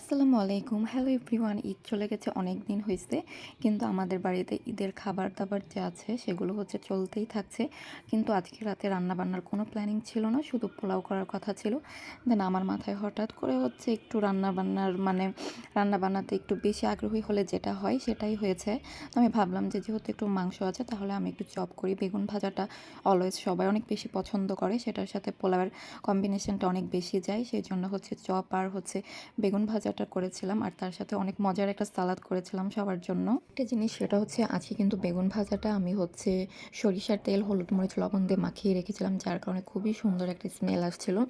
আসসালামু আলাইকুম। Hello everyone. Eid চলে গেছে অনেক দিন হইছে। কিন্তু আমাদের বাড়িতে ঈদের খাবার-দাবার যে আছে সেগুলো হচ্ছে চলতেই থাকছে। কিন্তু আজকে রাতে রান্না-বান্নার কোনো প্ল্যানিং ছিল না। শুধু পোলাও করার কথা ছিল। দেন আমার মাথায় হঠাৎ করে হচ্ছে একটু রান্না-বান্নার রান্না-বান্নাতে একটু বেশি আগ্রহী হলে যেটা হয় সেটাই হয়েছে। আমি ভাবলাম যে যেহেতু একটু মাংস আছে তাহলে আমি একটু চপ করি। বেগুন ভাজাটা অলওয়েজ সবাই অনেক বেশি পছন্দ করে। সেটার সাথে পোলাওয়ের কম্বিনেশনটা অনেক বেশি যায়। সেজন্য হচ্ছে চপ আর হচ্ছে বেগুন ভাজাটা করেছিলাম আর তার সাথে অনেক মজার একটা সালাদ করেছিলাম সবার জন্য। একটা জিনিস সেটা হচ্ছে আজকে কিন্তু বেগুন ভাজাটা আমি হচ্ছে সরিষার তেল, হলুদ, মরিচ, লবণ দিয়ে মাখিয়ে রেখেছিলাম, যার কারণে খুবই সুন্দর একটা স্মেল আসছিল।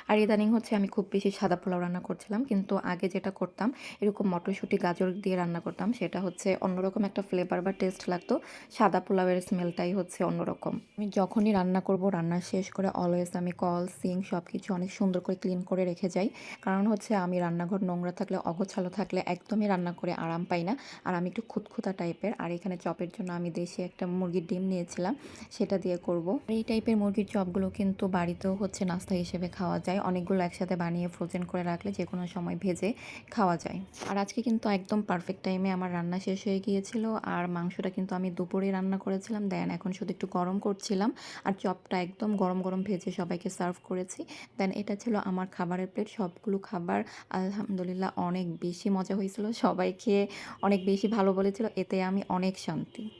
আর ইদানিং হচ্ছে আমি খুব বেশি সাদা পোলাও রান্না করছিলাম, কিন্তু আগে যেটা করতাম এরকম মটরশুঁটি গাজর দিয়ে রান্না করতাম, সেটা হচ্ছে অন্যরকম একটা ফ্লেভার বা টেস্ট লাগতো। সাদা পোলাওয়ের স্মেলটাই হচ্ছে অন্যরকম। আমি যখনই রান্না করব, রান্না শেষ করে অলওয়েজ আমি কল সিঙ্ক সব কিছু অনেক সুন্দর করে ক্লিন করে রেখে যাই। কারণ হচ্ছে আমি রান্নাঘর নোংরা থাকলে, অগোছালো থাকলে একদমই রান্না করে আরাম পাই না। আর আমি একটু খুঁতখুঁতা টাইপের। আর এখানে চপের জন্য আমি দেশি একটা মুরগির ডিম নিয়েছিলাম, সেটা দিয়ে করব। এই টাইপের মুরগির চপগুলো কিন্তু বাড়িতেও হচ্ছে নাস্তা হিসেবে খাওয়া যায়। অনেকগুলো একসাথে বানিয়ে ফ্রোজেন করে রাখলে যে কোনো সময় ভেজে খাওয়া যায়। আর আজকে কিন্তু একদম পারফেক্ট টাইমে আমার রান্না শেষ হয়ে গিয়েছিল। আর মাংসটা কিন্তু আমি দুপুরে রান্না করেছিলাম, দেন এখন শুধু একটু গরম করছিলাম। আর চপটা একদম গরম গরম ভেজে সবাইকে সার্ভ করেছি। দেন এটা ছিল আমার খাবারের প্লেট। সবগুলো খাবার আলহামদুলিল্লাহ অনেক বেশি মজা হয়েছিল। সবাই খেয়ে অনেক বেশি ভালো বলেছিল। এতে আমি অনেক শান্তি।